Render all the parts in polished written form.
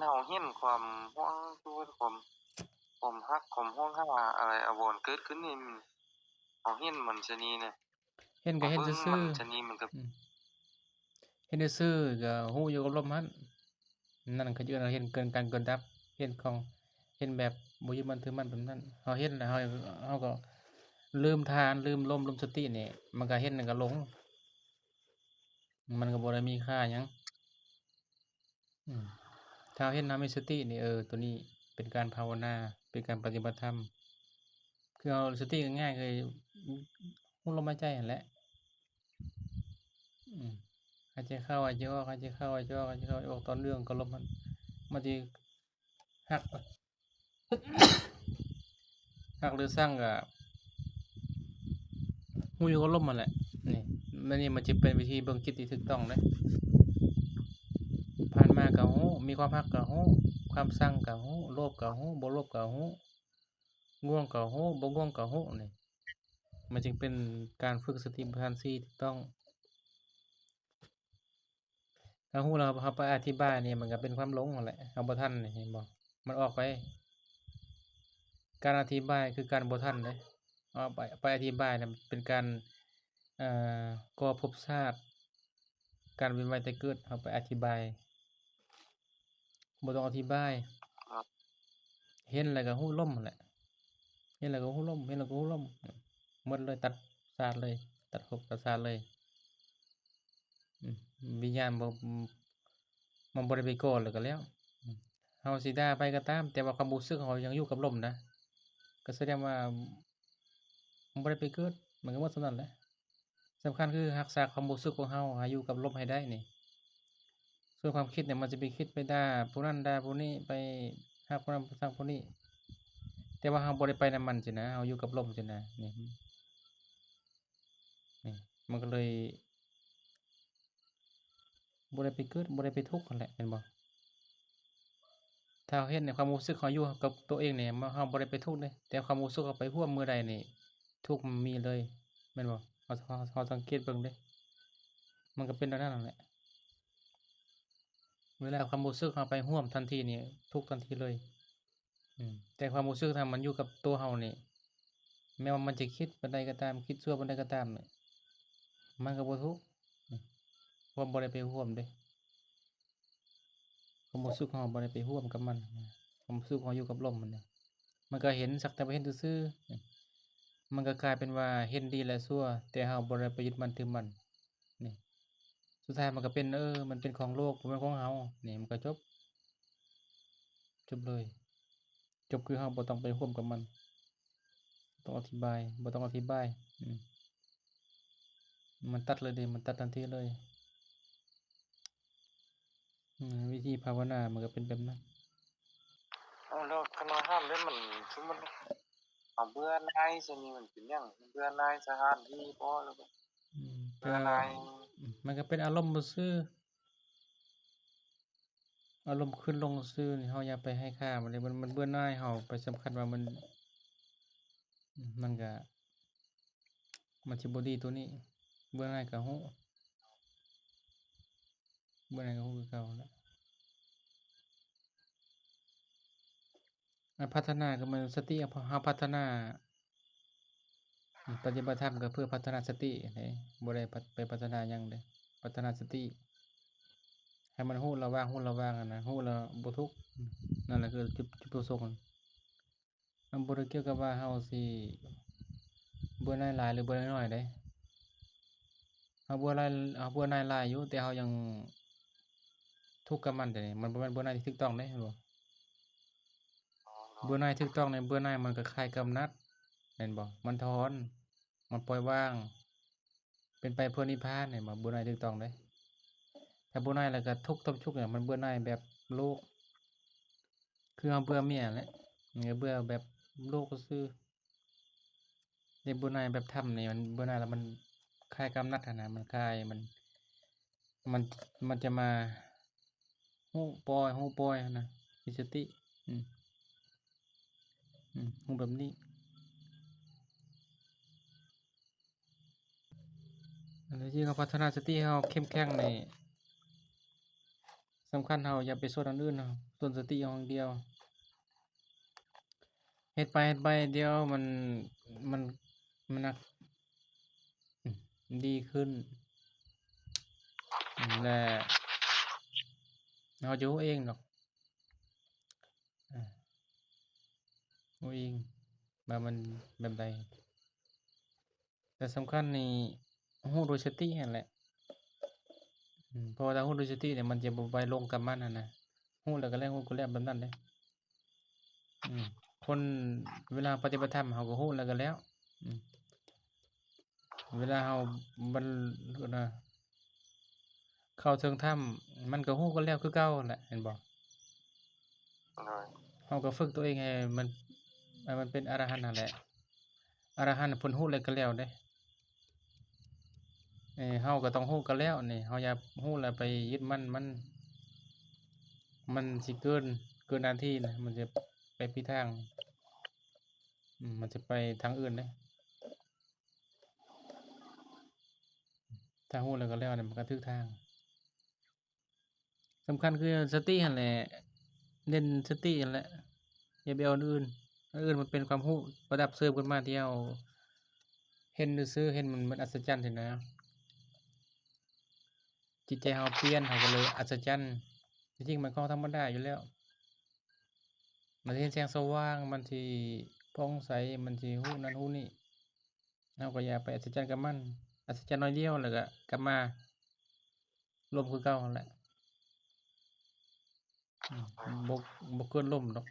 เราเห็นความห่วงคือความฮักความห่วงหาอะไรอาวรณ์เกิดขึ้นนี่เราเห็นมันชะนีเนี่ยเห็นก็เราเห็นเบิ่งซื่มันอชะนีมันก็ๆเห็นซื่อๆก็ฮู้อยู่กับลมหั้นนั่นก็คือเห็นเกินการเกินดับเห็นของเห็นแบบบ่ยึดมั่นถือมั่นแบบนั้นเฮาเห็นแล้วเฮาก็ลืมทานลืมลมลืมสตินี่มันก็เห็นแล้วก็หลงมันก็บ่ได้มีค่าหยังอืมถ้าเห็นเรามีสตินี่ตัวนี้เป็นการภาวนาเป็นการปฏิบัติธรรมคือเอาสติง่ายๆคือรู้ลมหายใจนั่นแหละอืมหายใจเข้าหายใจออกหายใจเข้าหายใจออกหายใจเข้าหายใจออกต่อเนื่องกับลมมันสิฮักฮักหรือซังก็รู้อยู่กับลมนั่นแหละนี่มันสิเป็นวิธีเบิ่งจิตที่ถูกต้องเด้ผ่านมาก็รู้มีความฮักก็รู้ความซังก็รู้โลภก็รู้บ่โลภก็รู้ง่วงก็รู้บ่ง่วงก็รู้นี่มันจึงเป็นการฝึกสติปัฏฐาน4ถูกต้องถ้ารู้แล้วเราไปอธิบายนี่มันก็เป็นความหลงนั่นแหละเอาบ่ทันนี่เห็นบ่มันออกไปการอธิบายคือการบ่ทันเด้เอาไปอธิบายน่ะเป็นการเอ่อก่อภพชาติการเวียนว่ายตายเกิดเอาไปอธิบายบ่ต้องอธิบายเห็นแล้วก็รู้ลมนั่นแหละเห็นแล้วก็รู้ลมเห็นแล้วก็รู้ลมหมดเลยตัดขาดเลยตัดภพตัดชาติเลยอืมวิญญาณมันบ่ได้ไปก่อแล้วก็แล้วเฮาสิด่าไปก็ตามแต่ว่าความรู้สึกของเรายังอยู่กับลมนะก็แสดงว่ามันบ่ได้ไปเกิดมันก็หมดส่ำนั้นแหละสำคัญคือรักษาความรู้สึกของเราให้อยู่กับลมให้ได้นี่ส่วนความคิดเนี่ยมันจะไปคิดไปด่าผู้นั้นด่าผู้นี้ไปฮักผู้นั้นซักผู้นี้แต่ว่าเราบ่ได้ไปนำมันซี้นะเราอยู่กับลมซี้นะนี่มันก็เลยบ่ได้ไปเกิดบ่ได้ไปทุกข์นั่นแหละแม่นบ่ถ้าเราเห็นในความรู้สึกเราอยู่กับตัวเองนี่เราบ่ได้ไปทุกข์เดะแต่ความรู้สึกเราไปร่วมมื้อใดนี่ทุกข์มันมีเลยแม่นบ่เราสังเกตเบิ่งเดะมันก็เป็นอันนั้นนั่นแหละเวลาความรู้สึกเราไปร่วมทันทีนี่ทุกข์ทันทีเลยแต่ความรู้สึกถ้ามันอยู่กับตัวเรานี่แม้ว่ามันจะคิดปานใดก็ตามคิดชั่วปานใดก็ตามนี่มันก็บ่ทุกข์เพราะบ่ได้ไปร่วมเดะความรู้สึกเราบ่ได้ไปร่วมกับมันความรู้สึกเราอยู่กับลมมันน่ะมันก็เห็นสักแต่ว่าเห็นซื่อๆมันก็กลายเป็นว่าเห็นดีและชั่วแต่เราบ่ได้ไปยึดมั่นถือมั่นนี่สุดท้ายมันก็เป็นมันเป็นของโลกบ่แม่นของเรานี่มันก็จบเลยจบคือเราบ่ต้องไปร่วมกับมันต้องอธิบายบ่ต้องอธิบายมันตัดเลยเดะมันตัดทันทีเลยวิธีภาวนามันก็เป็นแบบนั้นแล้วคันว่าห้ามได้มันคือมันเอาเบื่อหน่ายชะนีมันเป็นหยังเบื่อหน่ายสถานที่บ่แล้วก็เบื่ก็อหน่ายมันก็เป็นอารมณ์ซื่ออารมณ์ขึ้นลงซื่อนี่เราอย่าไปให้ค่ามันเลยมันเบื่อหน่ายเราไปสำคัญว่ามันก็มันสิบ่ดีตัวนี้เบื่อหน่ายก็รู้เบื่อหน่ายก็รู้คือเก่าแหละพัฒนาก็มันสติเราพัฒนาปฏิบัติธรรมก็เพื่อพัฒนาสติเด้บ่ได้ไปพัฒนาหยังเด้พัฒนาสติให้มันรู้ระว่างอะนะรู้แล้วบ่ทุกข์นั่นแหละคือจุดประสงค์มันบ่ได้เกี่ยวกับว่าเราสิเบื่อหน่ายหลายหรือเบื่อหน่ายน้อยเด้เราเบื่อหลายเราเบื่อหน่ายหลายอยู่แต่เรายังทุกข์กับมันแต่นี่มันบ่แม่นเบื่อหน่ายที่ถูกต้องเด้แม่นบ่เบื่อหน่ายถูกต้องเนี่ยเบื่อหน่ายมันก็คลายกำหนัดแม่นบ่มันถอนมันปล่อยวางเป็นไปเพื่อนิพพานเนี่ยบ่เบื่อหน่ายถูกต้องเด้ถ้าเบื่อหน่ายแล้วก็ทุกข์ทุกข์เนี่ยมันเบื่อหน่ายแบบโลกคือเราเบื่อเมียนั่นแหละเบื่อแบบโลกซื่อแต่เบื่อหน่ายแบบธรรมนี่มันเบื่อหน่ายแล้วมันคลายกำหนัดอะนะมันคลายมันมันจะมารู้ปล่อยอะนะมีสติอืมรู้แบบนี้อันนี้ที่เราพัฒนาสติให้เราเข้มแข็งนี่สำคัญเราอย่าไปโทษอันอื่นเนาะ ต้นสติอย่างเดียวเฮ็ดไปเดี๋ยวมันมันน่ะดีขึ้นและเราจะรู้เองดอกอารู้เองว่ามันแบบใดแต่สำคัญนี่รู้โดยสตินั่นแหละเพราะว่าถ้ารู้โดยสติเนี่ยมันจะบ่ไปหลงกับมันนั่นน่ะรู้แล้วก็แล้วรู้ก็แล้วแบบนั้นเด้คนเวลาปฏิบัติธรรมเขาก็รู้แล้วก็แล้วเวลาเราบรรเข้าถึงธรรมมันก็รู้ก็แล้วคือเก่านั่นแหละเห็นบ่ โดย เราก็ฝึกตัวเองให้มันเป็นอรหันต์นั่นแหละอรหันต์เพิ่นรู้แล้วก็แล้วเด้เราก็ต้องรู้ก็แล้วนี่เราอย่ารู้แล้วไปยึดมั่นมันสิเกินหน้าที่นะมันจะไปผิดทางมันจะไปทางอื่นเด้ถ้ารู้แล้วก็แล้วเนี่ยมันก็ถูกทางสำคัญคือสตินั่นแหละเน้นสตินั่นแหละอย่าไปเอาอันอื่นมันเป็นความรู้ประดับเสริมขึ้นมาที่เราเห็นซื่อๆเห็นมันอัศจรรย์ซี่นะจิตใจเราเปลี่ยนเราก็เลยอัศจรรย์ที่จริงมันก็ธรรมดาอยู่แล้วมันสิเห็นแสงสว่างมันสิผ่องใสมันสิรู้นั่นรู้นี่เราก็อย่าไปอัศจรรย์กับมันอัศจรรย์น้อยเดียวแล้วก็กลับมาล้มคือเก่านั่นแหละบ่เกินล้มดอก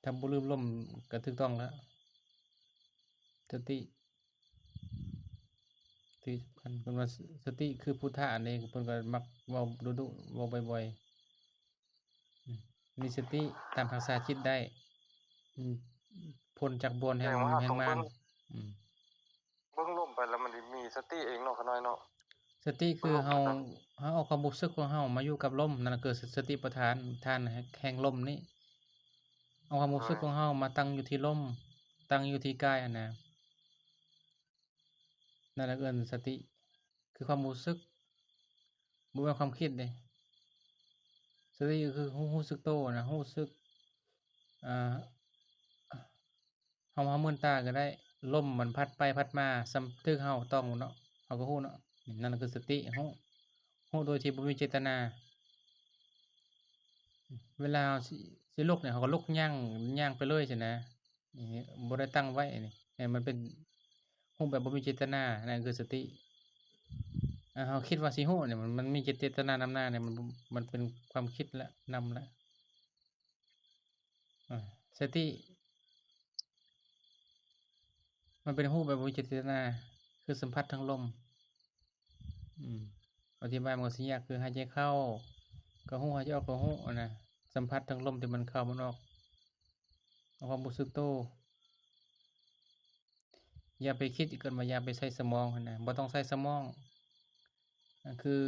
ถ้าบ่ลืมล้มก็ถูกต้องแล้วสติที่สำคัญเพิ่นว่าสติคือพุทธะนี่เพิ่นก็มักเว้าดุๆเว้าบ่อยๆมีสติตามรักษาจิตได้พ้นจากบ่วงแห่งมารเบิ่งลมไปแล้วมันสิมีสติเองเนาะขาน้อยเนาะสติคือเราเอาความรู้สึกของเรามาอยู่กับลมนั่นคือสติปัฏฐานฐานแห่งลมนี้เอาความรู้สึกของเรามาตั้งอยู่ที่ลมตั้งอยู่ที่กายนะนั่นแหละเอิ้นสติคือความรู้สึกบ่แม่นความคิดเด้สติก็คือรู้สึกตัวนะรู้สึกอ่าเรามื่นตาก็ได้ลมมันพัดไปพัดมาส่ำถึกเราต้องเนาะเราก็รู้เนาะนั่นคือสติรู้โดยที่บ่มีเจตนาเวลาสิลุกเนี่ยเราก็ลุกย่างไปเลยซี้นะบ่ได้ตั้งไว้นี่ให้มันเป็นรู้แบบบ่มีเจตนานั่นคือสติเราคิดว่าสิรู้เนี่ยมันมีเจตนานำหน้าเนี่ยมันเป็นความคิดแล้วนำแล้วสติมันเป็นรู้แบบบ่มีเจตนาคือสัมผัสทางลมอธิบายมันก็สิยากคือหายใจเข้าก็รู้หายใจออกก็รู้นะสัมผัสทางลมที่มันเข้ามันออกเอาความรู้สึกตัวอย่าไปคิดเกินว่าอย่าไปใช้สมองหั่นน่ะบ่ต้องใช้สมองคือ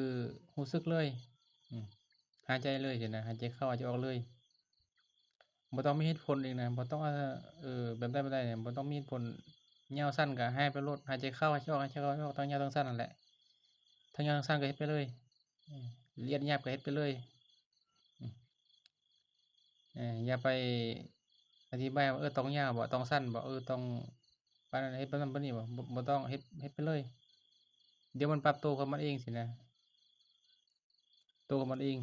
รู้สึกเลยหายใจเลยซี้นะหายใจเข้าหายใจออกเลยบ่ต้องมีเหตุผลอีกนะบ่ต้องแบบใดบ่ได้เนี่ยบ่ต้องมีเหตุผลยาวสั้นก็หายไปโลดหายใจเข้าหายใจออกหายใจเข้าหายใจออกทั้งยาวทั้งสั้นนั่นแหละทั้งยาวทั้งสั้นก็เฮ็ดไปเลยละเอียดหยาบก็เฮ็ดไปเลยอย่าไปอธิบายว่าต้องยาวบ่ต้องสั้นบ่ต้องปานนั้นเฮ็ดปานนั้นปานนี้บ่ต้องเฮ็ดไปเลยเดี๋ยวมันปรับตัวของมันเองสินะตัวของมันเอง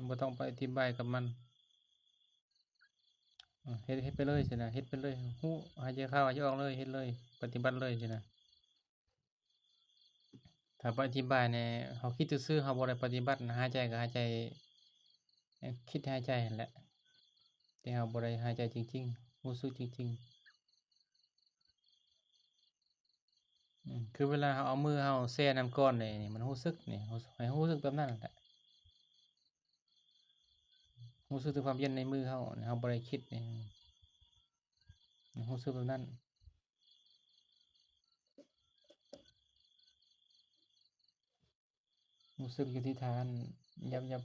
บ่ต้องไปอธิบายกับมันเฮ็ดไปเลยสินะเฮ็ดไปเลยรู้หายใจเข้าหายใจออกเลยเฮ็ดเลยปฏิบัติเลยสินะถ้าไปอธิบายเนี่ยเราคิดซื่อๆเราบ่ได้ปฏิบัติหายใจก็หายใจคิดหายใจนั่นแหละแต่เราบ่ได้หายใจจริงๆรู้สึกจริงๆคือเวลาเราเอามือเราแช่น้ำก้อนนี่มันรู้สึกนี่ให้รู้สึกแบบนั้นแหละรู้สึกถึงความเย็นในมือเราบ่ได้คิดนี่รู้สึกแบบนั้นรู้สึกอยู่ที่ฐานอย่า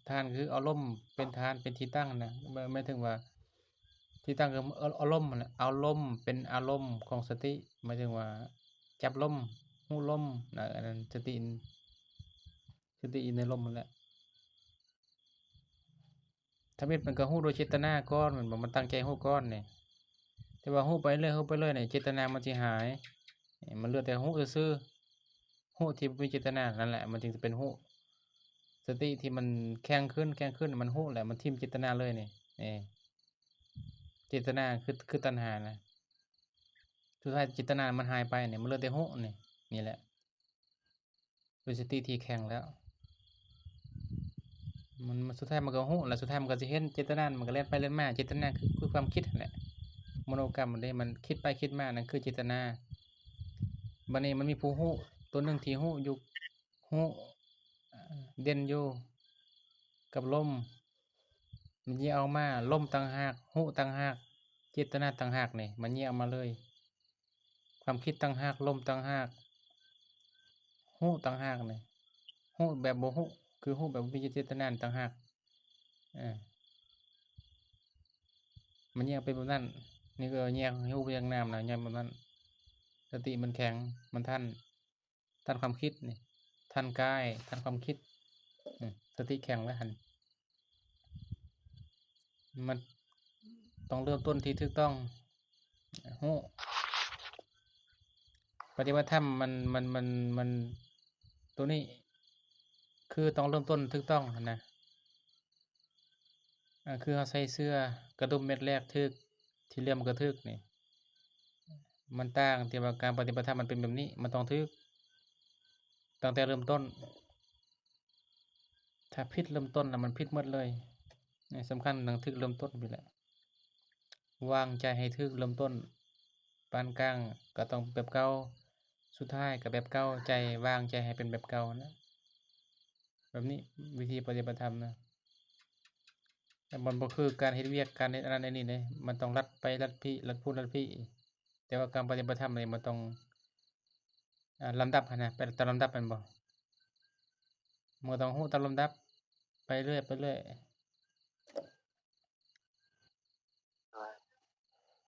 ฐานคือเอาลมเป็นฐานเป็นที่ตั้งนะหมายถึงว่าที่ตั้งคือเอาลมนั่นแหละเอาลมเป็นอารมณ์ของสติหมายถึงว่าจับลมรู้ลมอันนั้นสติในลมนั่นแหละ ทำอิฐมันก็ฮู้โดยเจตนาก่อนแม่นบ่มันตั้งใจฮู้ก่อนนี่แต่ว่าฮู้ไปเรื่อยๆนี่เจตนามันสิหายมันเหลือแต่ฮู้ซื่อๆฮู้ที่บ่มีเจตนานั่นแหละมันจึงจะเป็นฮู้สติที่มันแข็งขึ้นมันฮู้แหละมันทิ่มเจตนาเลยนี่เจตนาคือตัณหานะสุดท้ายเจตนามันหายไปนี่มันเหลือแต่ฮู้นี่แหละด้วยสติที่แข็งแล้วมันสุดท้ายมันก็ฮู้แล้วสุดท้ายมันก็สิเห็นเจตนามันก็แล่นไปแล่นมาเจตนาคือความคิดนั่นแหละมโนกรรมอันนี้มันคิดไปคิดมานั่นคือเจตนาบัดนี้มันมีผู้ฮู้ตัวหนึ่งที่ฮู้อยู่ฮู้เด่นอยู่กับลมมันแยกออกมาลมต่างหากฮู้ต่างหากเจตนาต่างหากนี่มันแยกออกมาเลยความคิดต่างหากลมต่างหากฮู้ต่างหากนี่ฮู้แบบบ่ฮู้คือฮู้แบบบ่มีเจตนาต่างหากอามันแยกเป็นแบบนั้นนี่ก็แยกให้ฮู้ไปอย่างน้ำน่ะแยกแบบนั้นสติมันแข็งมันทันความคิดนี่ทันกายทันความคิดสติแข็งแล้วหั่นมันต้องเริ่มต้นที่ถูกต้องฮู้ปฏิบัติธรรมมันตัวนี้คือต้องเริ่มต้นถูกต้องหั่นนะคือเราใส่เสื้อกระดุมเม็ดแรกถูกที่เหลี่ยมก็ถูกนี่มันต่างที่ว่าการปฏิบัติธรรมมันเป็นแบบนี้มันต้องถูกตั้งแต่เริ่มต้นถ้าผิดเริ่มต้นน่ะมันผิดหมดเลยนี่สำคัญต้องถูกเริ่มต้นนี่แหละวางใจให้ถูกเริ่มต้นปานกลางก็ต้องแบบเก่าสุดท้ายก็แบบเก่าใจวางใจให้เป็นแบบเก่านะแบบนี้วิธีปฏิบัติธรรมนะแต่มันบ่คือการเฮ็ดเวียกการเฮ็ดอันนั้นอันนี้เด้มันต้องรัดไปรัดพี่รัดพูนรัดพี่แต่ว่าการปฏิบัติธรรมนี่มันต้องลำดับหั้นนะไปตามลำดับแม่นบ่มันก็ต้องฮู้ตามลำดับไปเรื่อย